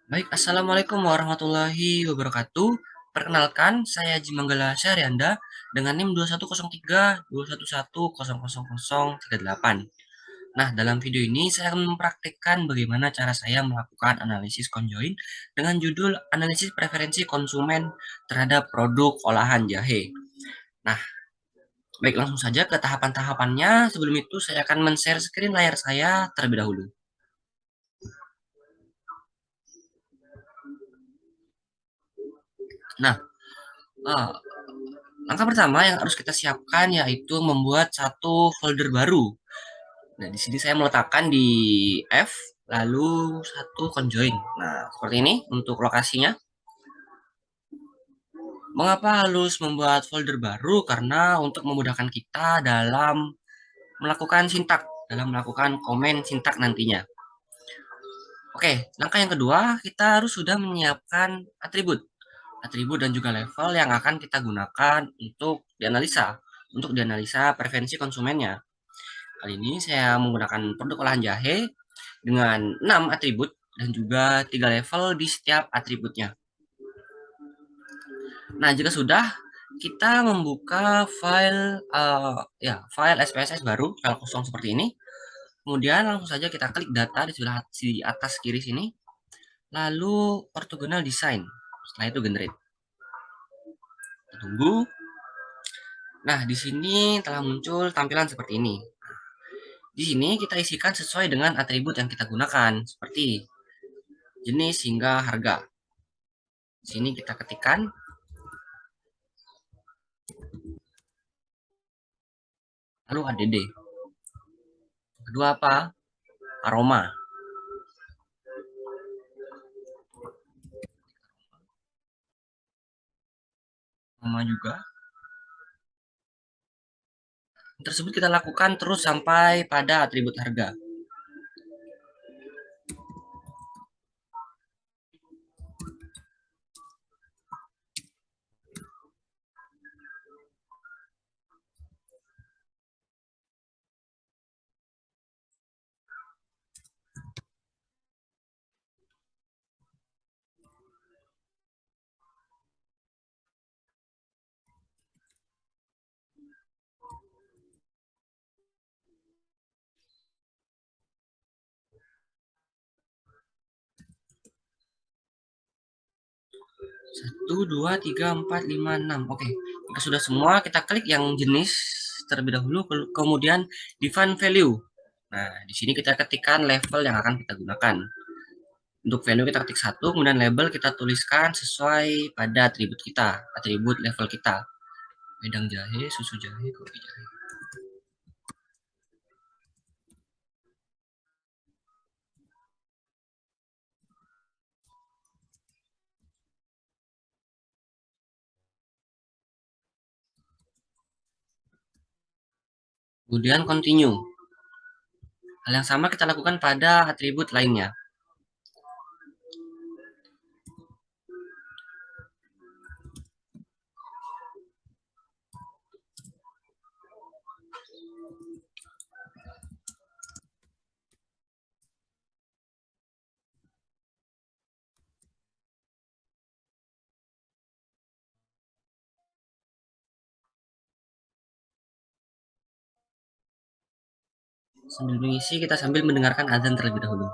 Baik, Assalamualaikum warahmatullahi wabarakatuh. Perkenalkan, saya Jimanggala Syahrianda dengan NIM 2103 211000038. Nah, dalam video ini saya akan mempraktikkan bagaimana cara saya melakukan analisis conjoin dengan judul analisis preferensi konsumen terhadap produk olahan jahe. Nah, baik langsung saja ke tahapan-tahapannya. Sebelum itu saya akan men-share screen layar saya terlebih dahulu. Nah, eh, langkah pertama yang harus kita siapkan yaitu membuat satu folder baru. Nah, di sini saya meletakkan di F, lalu satu conjoin. Nah, seperti ini untuk lokasinya. Mengapa harus membuat folder baru? Karena untuk memudahkan kita dalam melakukan sintak, dalam melakukan komen sintak nantinya. Oke, langkah yang kedua, kita harus sudah menyiapkan atribut. Atribut dan juga level yang akan kita gunakan untuk dianalisa preferensi konsumennya. Kali ini saya menggunakan produk olahan jahe dengan 6 atribut dan juga 3 level di setiap atributnya. Nah, jika sudah, kita membuka file SPSS baru, file kosong seperti ini. Kemudian langsung saja kita klik data di atas kiri sini, lalu orthogonal design. Setelah itu generate. Kita tunggu. Nah, di sini telah muncul tampilan seperti ini. Di sini kita isikan sesuai dengan atribut yang kita gunakan, seperti jenis hingga harga. Di sini kita ketikkan. Lalu ADD. Kedua apa? Aroma. Aroma juga. Tersebut kita lakukan terus sampai pada atribut harga. Satu, dua, tiga, empat, lima, enam. Oke, jika sudah semua, kita klik yang jenis terlebih dahulu, kemudian define value. Nah, di sini kita ketikkan level yang akan kita gunakan. Untuk value kita ketik satu, kemudian label kita tuliskan sesuai pada atribut kita, atribut level kita. Wedang jahe, susu jahe, kopi jahe. Kemudian continue. Hal yang sama kita lakukan pada atribut lainnya. Sambil mengisi, kita sambil mendengarkan azan terlebih dahulu.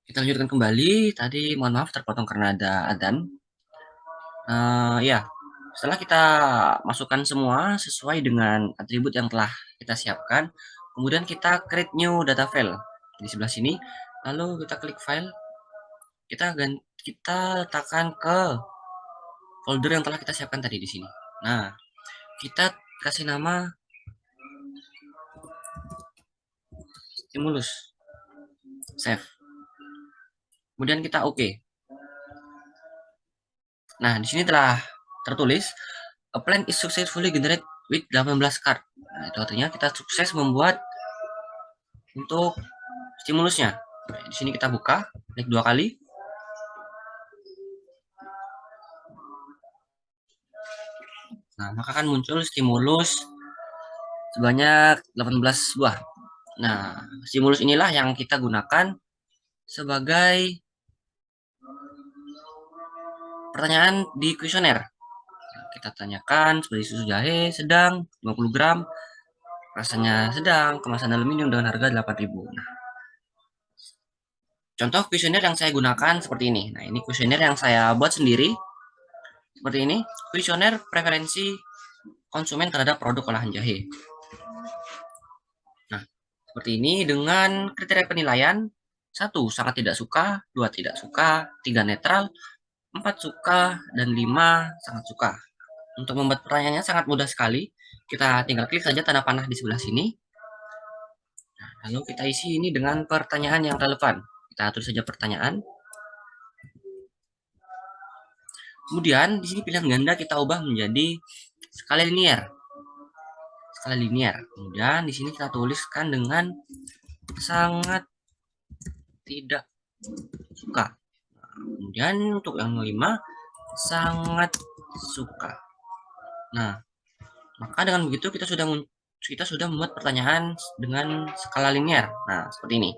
Kita lanjutkan kembali. Tadi mohon maaf terpotong karena ada adzan. Ya, setelah kita masukkan semua sesuai dengan atribut yang telah kita siapkan, kemudian kita create new data file di sebelah sini. Lalu kita klik file, kita letakkan ke folder yang telah kita siapkan tadi di sini. Nah, kita kasih nama stimulus, save. Kemudian kita oke. Nah, di sini telah tertulis a plan is successfully generated with 18 card. Nah, itu artinya kita sukses membuat untuk stimulusnya. Nah, di sini kita buka, klik 2 kali. Nah, maka akan muncul stimulus sebanyak 18 buah. Nah, stimulus inilah yang kita gunakan sebagai pertanyaan di kuesioner. Kita tanyakan seperti susu jahe sedang 50 gram, rasanya sedang, kemasan aluminium dengan harga 8.000. Nah, contoh kuesioner yang saya gunakan seperti ini. Nah, ini kuesioner yang saya buat sendiri. Seperti ini, kuesioner preferensi konsumen terhadap produk olahan jahe. Nah, seperti ini dengan kriteria penilaian 1 sangat tidak suka, 2 tidak suka, 3 netral, 4 suka, dan 5 sangat suka. Untuk membuat pertanyaannya sangat mudah sekali. Kita tinggal klik saja tanda panah di sebelah sini. Nah, lalu kita isi ini dengan pertanyaan yang relevan. Kita tulis saja pertanyaan. Kemudian di sini pilihan ganda kita ubah menjadi skala linier. Skala linier. Kemudian di sini kita tuliskan dengan sangat tidak suka. Kemudian untuk yang 5 sangat suka. Nah, maka dengan begitu kita sudah membuat pertanyaan dengan skala linier. Nah, seperti ini.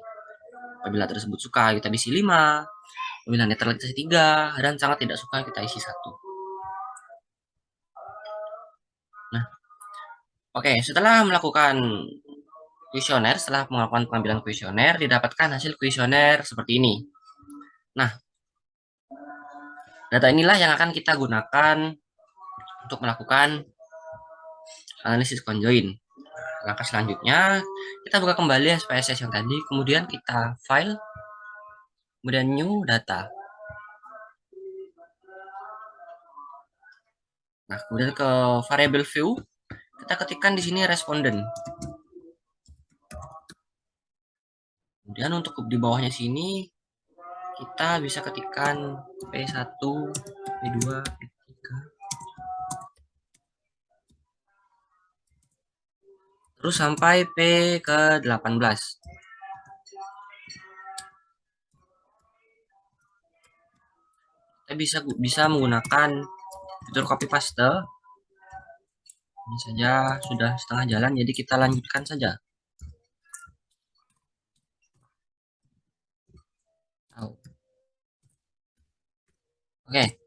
Apabila tersebut suka kita isi 5, apabila netral kita isi 3, dan sangat tidak suka kita isi 1. Nah, oke, setelah melakukan kuesioner, setelah melakukan pengambilan kuesioner, didapatkan hasil kuesioner seperti ini. Nah, data inilah yang akan kita gunakan untuk melakukan analisis conjoin. Langkah selanjutnya, kita buka kembali SPSS yang tadi, kemudian kita file, kemudian new data. Nah, kemudian ke variable view, kita ketikkan di sini responden. Kemudian untuk di bawahnya sini, kita bisa ketikkan P1, P2, P3, terus sampai P ke 18. Kita bisa menggunakan fitur copy paste. Ini saja sudah setengah jalan, jadi kita lanjutkan saja. Oke,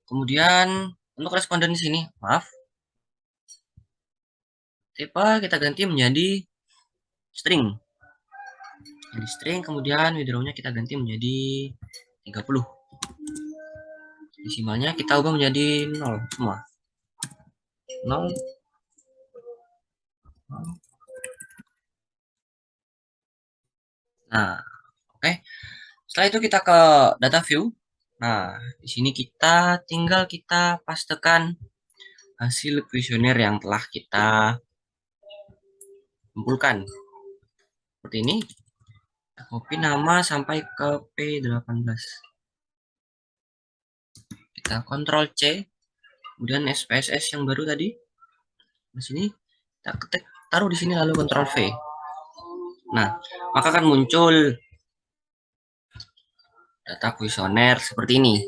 kemudian untuk responden di sini, maaf, tipe kita ganti menjadi string. Jadi string, kemudian withdrawnya kita ganti menjadi 30. Desimalnya kita ubah menjadi 0 semua. 0. Nah, oke. Setelah itu kita ke data view. Nah, di sini tinggal kita pastekan hasil kuesioner yang telah kita kumpulkan. Seperti ini. Kita copy nama sampai ke P18. Kita Ctrl C. Kemudian SPSS yang baru tadi. Di sini kita ketik, taruh di sini lalu Ctrl V. Nah, maka akan muncul data kuesioner seperti ini.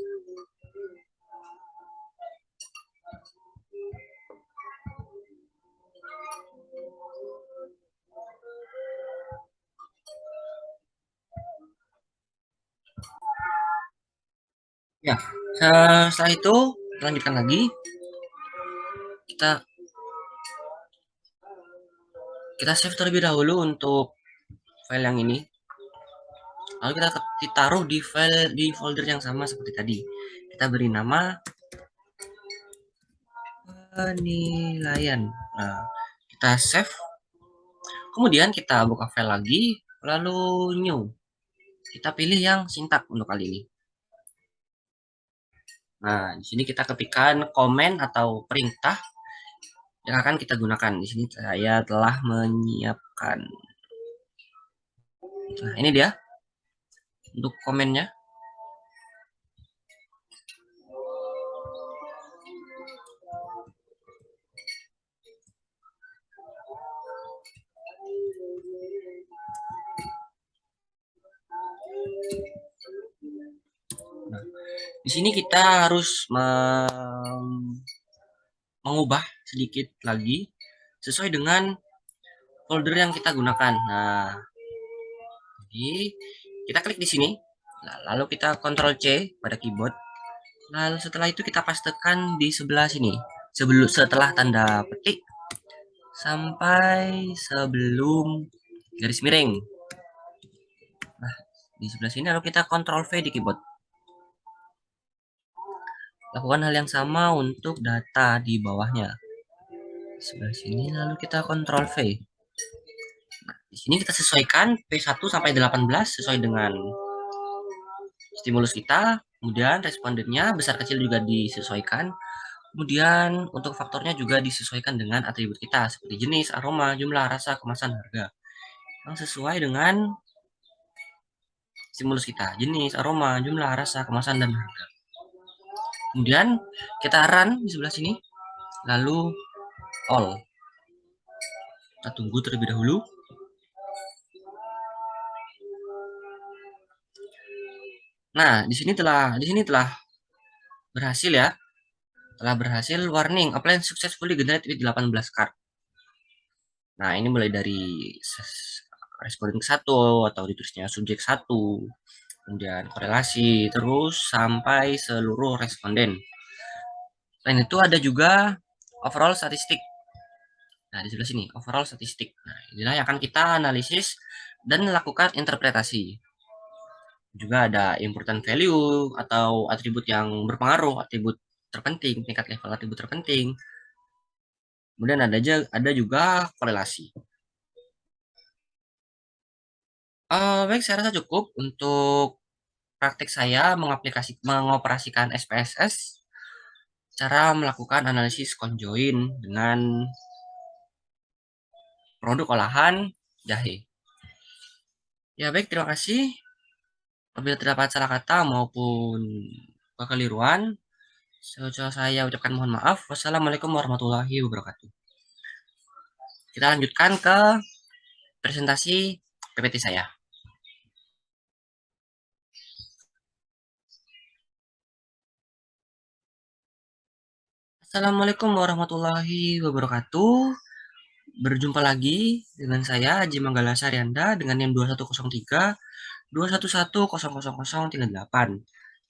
Ya, setelah itu lanjutkan lagi. Kita save terlebih dahulu untuk file yang ini. Lalu kita taruh di file di folder yang sama seperti tadi. Kita beri nama penilaian. Nah, kita save. Kemudian kita buka file lagi, lalu new. Kita pilih yang sintak untuk kali ini. Nah, di sini kita ketikkan komen atau perintah yang akan kita gunakan. Di sini saya telah menyiapkan. Nah, ini dia untuk komennya. Nah, di sini kita harus mengubah sedikit lagi sesuai dengan folder yang kita gunakan. Nah, jadi kita klik di sini, lalu kita Ctrl C pada keyboard. Lalu setelah itu kita pastekan di sebelah sini, setelah tanda petik sampai sebelum garis miring. Nah, di sebelah sini lalu kita Ctrl V di keyboard. Lakukan hal yang sama untuk data di bawahnya. Sebelah sini lalu kita Ctrl V. Nah, di sini kita sesuaikan P1 sampai 18 sesuai dengan stimulus kita. Kemudian respondennya besar kecil juga disesuaikan. Kemudian untuk faktornya juga disesuaikan dengan atribut kita seperti jenis, aroma, jumlah, rasa, kemasan, harga. Yang sesuai dengan stimulus kita, jenis, aroma, jumlah, rasa, kemasan, dan harga. Kemudian kita run di sebelah sini, lalu all. Kita tunggu terlebih dahulu. Nah, di sini telah berhasil ya. Telah berhasil warning apply successfully generate with 18 card. Nah, ini mulai dari responden 1 atau ditulisnya subjek 1, kemudian korelasi terus sampai seluruh responden. Selain itu ada juga overall statistik. Nah, di sebelah sini overall statistik. Nah, inilah yang akan kita analisis dan lakukan interpretasi. Juga ada important value atau atribut yang berpengaruh, atribut terpenting, tingkat level atribut terpenting. Kemudian ada juga korelasi. Baik, saya rasa cukup untuk praktik saya mengoperasikan SPSS, cara melakukan analisis conjoin dengan produk olahan jahe. Ya baik, terima kasih. Apabila terdapat salah kata maupun kekeliruan, saya ucapkan mohon maaf. Wassalamualaikum warahmatullahi wabarakatuh. Kita lanjutkan ke presentasi PPT saya. Assalamualaikum warahmatullahi wabarakatuh. Berjumpa lagi dengan saya Haji Manggala Saryanda dengan NIM 2103 211000038.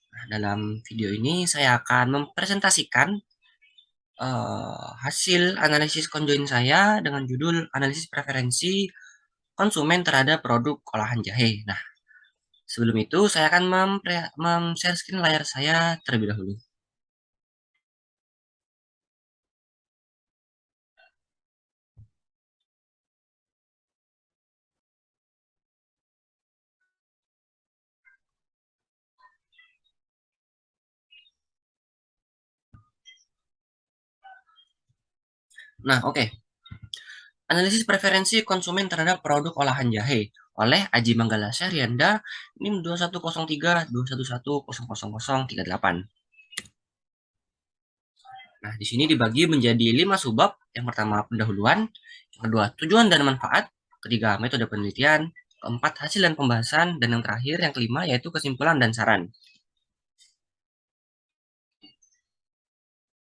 Nah, dalam video ini saya akan mempresentasikan hasil analisis conjoin saya dengan judul analisis preferensi konsumen terhadap produk olahan jahe. Nah, sebelum itu saya akan share screen layar saya terlebih dahulu. Nah, oke. Analisis preferensi konsumen terhadap produk olahan jahe oleh Aji Manggala Saryanda NIM 2103 211000038. Nah, di sini dibagi menjadi 5 subbab. Yang pertama pendahuluan, yang kedua tujuan dan manfaat, ketiga metode penelitian, keempat hasil dan pembahasan, dan yang terakhir yang kelima yaitu kesimpulan dan saran.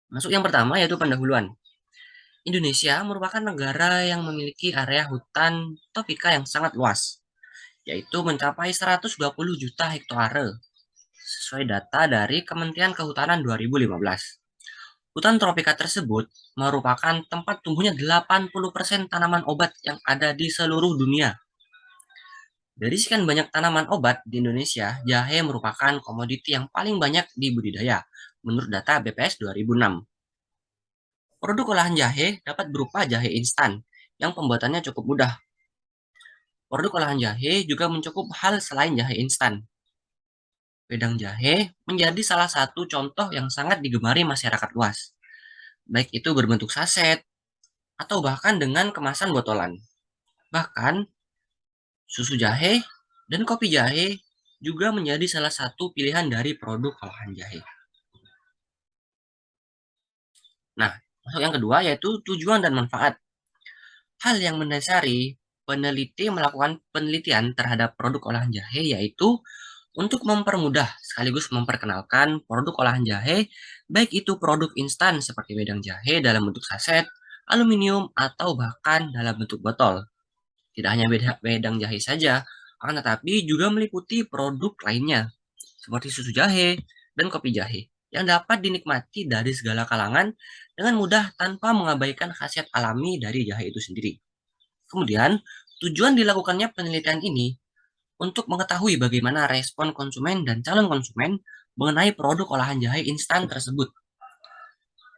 Masuk yang pertama yaitu pendahuluan. Indonesia merupakan negara yang memiliki area hutan tropika yang sangat luas, yaitu mencapai 120 juta hektare, sesuai data dari Kementerian Kehutanan 2015. Hutan tropika tersebut merupakan tempat tumbuhnya 80% tanaman obat yang ada di seluruh dunia. Dari sekian banyak tanaman obat di Indonesia, jahe merupakan komoditi yang paling banyak dibudidaya menurut data BPS 2006. Produk olahan jahe dapat berupa jahe instan yang pembuatannya cukup mudah. Produk olahan jahe juga mencakup hal selain jahe instan. Wedang jahe menjadi salah satu contoh yang sangat digemari masyarakat luas, baik itu berbentuk saset atau bahkan dengan kemasan botolan. Bahkan susu jahe dan kopi jahe juga menjadi salah satu pilihan dari produk olahan jahe. Nah, masuk yang kedua yaitu tujuan dan manfaat. Hal yang mendasari peneliti melakukan penelitian terhadap produk olahan jahe yaitu untuk mempermudah sekaligus memperkenalkan produk olahan jahe, baik itu produk instan seperti wedang jahe dalam bentuk saset, aluminium, atau bahkan dalam bentuk botol. Tidak hanya wedang jahe saja, akan tetapi juga meliputi produk lainnya, seperti susu jahe dan kopi jahe, yang dapat dinikmati dari segala kalangan dengan mudah tanpa mengabaikan khasiat alami dari jahe itu sendiri. Kemudian, tujuan dilakukannya penelitian ini untuk mengetahui bagaimana respon konsumen dan calon konsumen mengenai produk olahan jahe instan tersebut.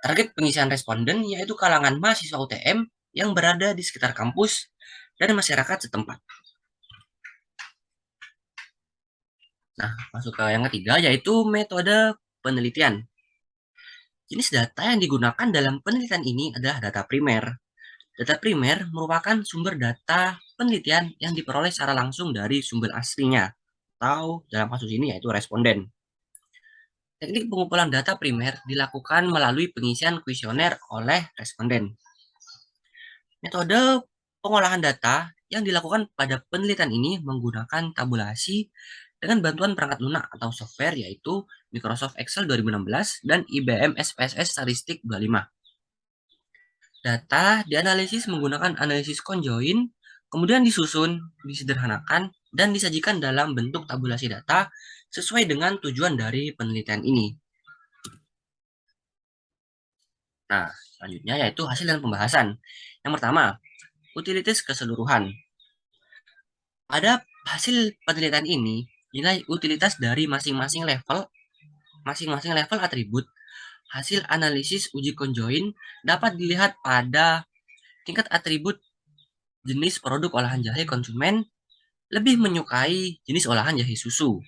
Target pengisian responden yaitu kalangan mahasiswa UTM yang berada di sekitar kampus dan masyarakat setempat. Nah, masuk ke yang ketiga yaitu metode penelitian. Jenis data yang digunakan dalam penelitian ini adalah data primer. Data primer merupakan sumber data penelitian yang diperoleh secara langsung dari sumber aslinya, atau dalam kasus ini yaitu responden. Teknik pengumpulan data primer dilakukan melalui pengisian kuesioner oleh responden. Metode pengolahan data yang dilakukan pada penelitian ini menggunakan tabulasi dengan bantuan perangkat lunak atau software yaitu Microsoft Excel 2016 dan IBM SPSS Statistik 25. Data dianalisis menggunakan analisis conjoin, kemudian disusun, disederhanakan, dan disajikan dalam bentuk tabulasi data sesuai dengan tujuan dari penelitian ini. Nah, selanjutnya yaitu hasil dan pembahasan. Yang pertama, utilitas keseluruhan. Pada hasil penelitian ini, nilai utilitas dari masing-masing level atribut hasil analisis uji conjoin dapat dilihat pada tingkat atribut jenis produk olahan jahe konsumen lebih menyukai jenis olahan jahe susu,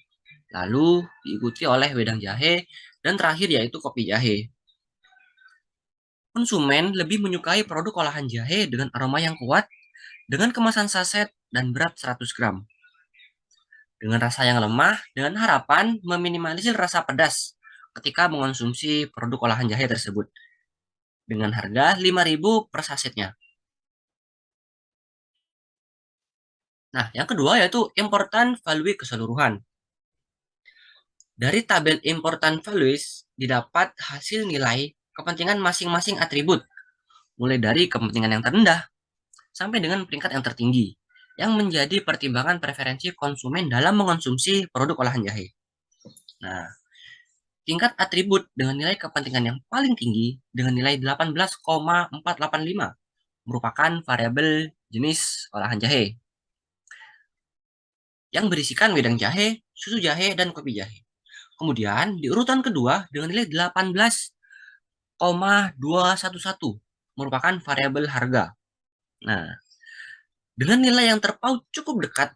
lalu diikuti oleh wedang jahe, dan terakhir yaitu kopi jahe. Konsumen lebih menyukai produk olahan jahe dengan aroma yang kuat, dengan kemasan saset, dan berat 100 gram. Dengan rasa yang lemah, dengan harapan meminimalisir rasa pedas ketika mengonsumsi produk olahan jahe tersebut. Dengan harga 5.000 per sasetnya. Nah, yang kedua yaitu important value keseluruhan. Dari tabel important values didapat hasil nilai kepentingan masing-masing atribut, mulai dari kepentingan yang terendah sampai dengan peringkat yang tertinggi, yang menjadi pertimbangan preferensi konsumen dalam mengonsumsi produk olahan jahe. Nah, tingkat atribut dengan nilai kepentingan yang paling tinggi dengan nilai 18,485 merupakan variabel jenis olahan jahe yang berisikan wedang jahe, susu jahe, dan kopi jahe. Kemudian di urutan kedua dengan nilai 18,211 merupakan variabel harga. Nah, dengan nilai yang terpaut cukup dekat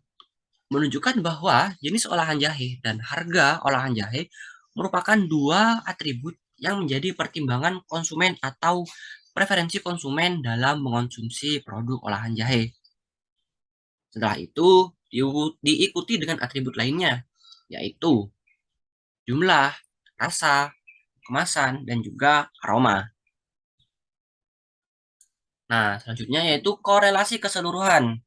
menunjukkan bahwa jenis olahan jahe dan harga olahan jahe merupakan dua atribut yang menjadi pertimbangan konsumen atau preferensi konsumen dalam mengonsumsi produk olahan jahe. Setelah itu diikuti dengan atribut lainnya, yaitu jumlah, rasa, kemasan, dan juga aroma. Nah, selanjutnya yaitu korelasi keseluruhan.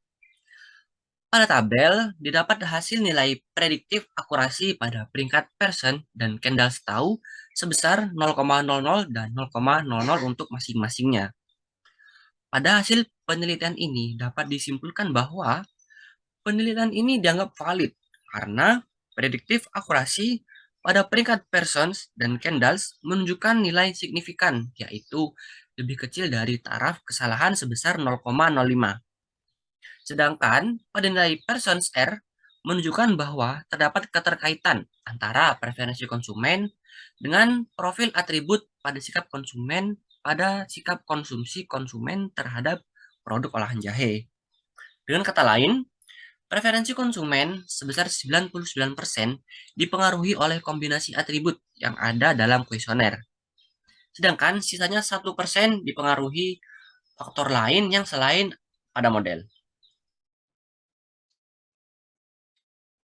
Pada tabel, didapat hasil nilai prediktif akurasi pada peringkat Pearson dan Kendall-Stowe sebesar 0,00 dan 0,00 untuk masing-masingnya. Pada hasil penelitian ini dapat disimpulkan bahwa penelitian ini dianggap valid karena prediktif akurasi pada peringkat Pearsons dan Kendalls menunjukkan nilai signifikan, yaitu lebih kecil dari taraf kesalahan sebesar 0,05. Sedangkan pada nilai Pearsons R menunjukkan bahwa terdapat keterkaitan antara preferensi konsumen dengan profil atribut pada sikap konsumen pada sikap konsumsi konsumen terhadap produk olahan jahe. Dengan kata lain, preferensi konsumen sebesar 99% dipengaruhi oleh kombinasi atribut yang ada dalam kuesioner. Sedangkan sisanya 1% dipengaruhi faktor lain yang selain pada model.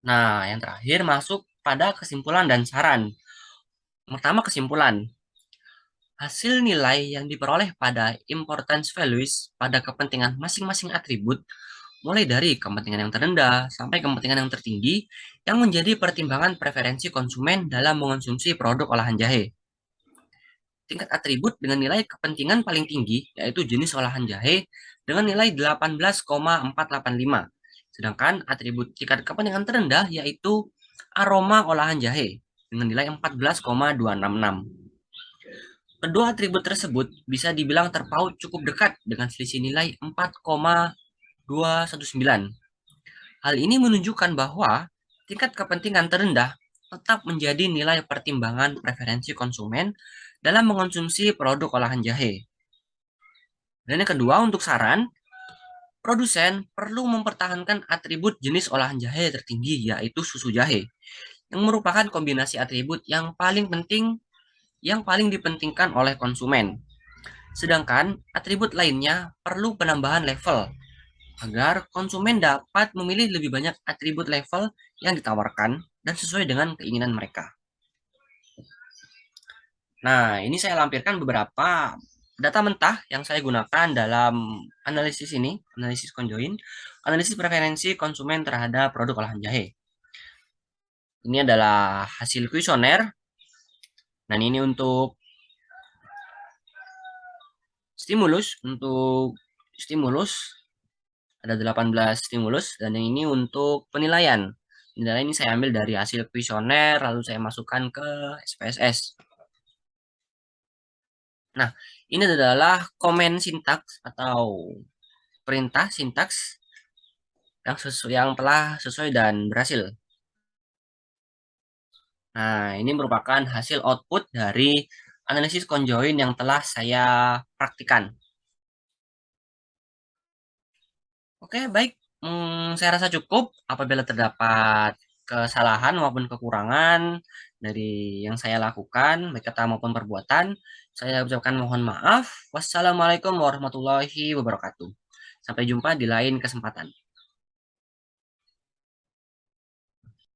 Nah, yang terakhir masuk pada kesimpulan dan saran. Pertama, kesimpulan. Hasil nilai yang diperoleh pada importance values pada kepentingan masing-masing atribut, mulai dari kepentingan yang terendah sampai kepentingan yang tertinggi, yang menjadi pertimbangan preferensi konsumen dalam mengonsumsi produk olahan jahe. Tingkat atribut dengan nilai kepentingan paling tinggi, yaitu jenis olahan jahe, dengan nilai 18,485. Sedangkan atribut tingkat kepentingan terendah, yaitu aroma olahan jahe, dengan nilai 14,266. Kedua atribut tersebut bisa dibilang terpaut cukup dekat dengan selisih nilai 4,219. Hal ini menunjukkan bahwa tingkat kepentingan terendah tetap menjadi nilai pertimbangan preferensi konsumen dalam mengonsumsi produk olahan jahe. Dan yang kedua, untuk saran, produsen perlu mempertahankan atribut jenis olahan jahe tertinggi, yaitu susu jahe, yang merupakan kombinasi atribut yang paling penting, yang paling dipentingkan oleh konsumen. Sedangkan atribut lainnya perlu penambahan level agar konsumen dapat memilih lebih banyak atribut level yang ditawarkan dan sesuai dengan keinginan mereka. Nah, ini saya lampirkan beberapa data mentah yang saya gunakan dalam analisis ini, analisis conjoin, analisis preferensi konsumen terhadap produk olahan jahe. Ini adalah hasil kuesioner. Dan ini untuk stimulus, ada 18 stimulus, dan yang ini untuk penilaian. Penilaian ini saya ambil dari hasil kuesioner, lalu saya masukkan ke SPSS. Nah, ini adalah komen sintaks atau perintah sintaks yang telah sesuai dan berhasil. Nah, ini merupakan hasil output dari analisis conjoin yang telah saya praktikan. Oke, baik. Saya rasa cukup. Apabila terdapat kesalahan maupun kekurangan dari yang saya lakukan, baik kata maupun perbuatan, saya ucapkan mohon maaf. Wassalamualaikum warahmatullahi wabarakatuh. Sampai jumpa di lain kesempatan.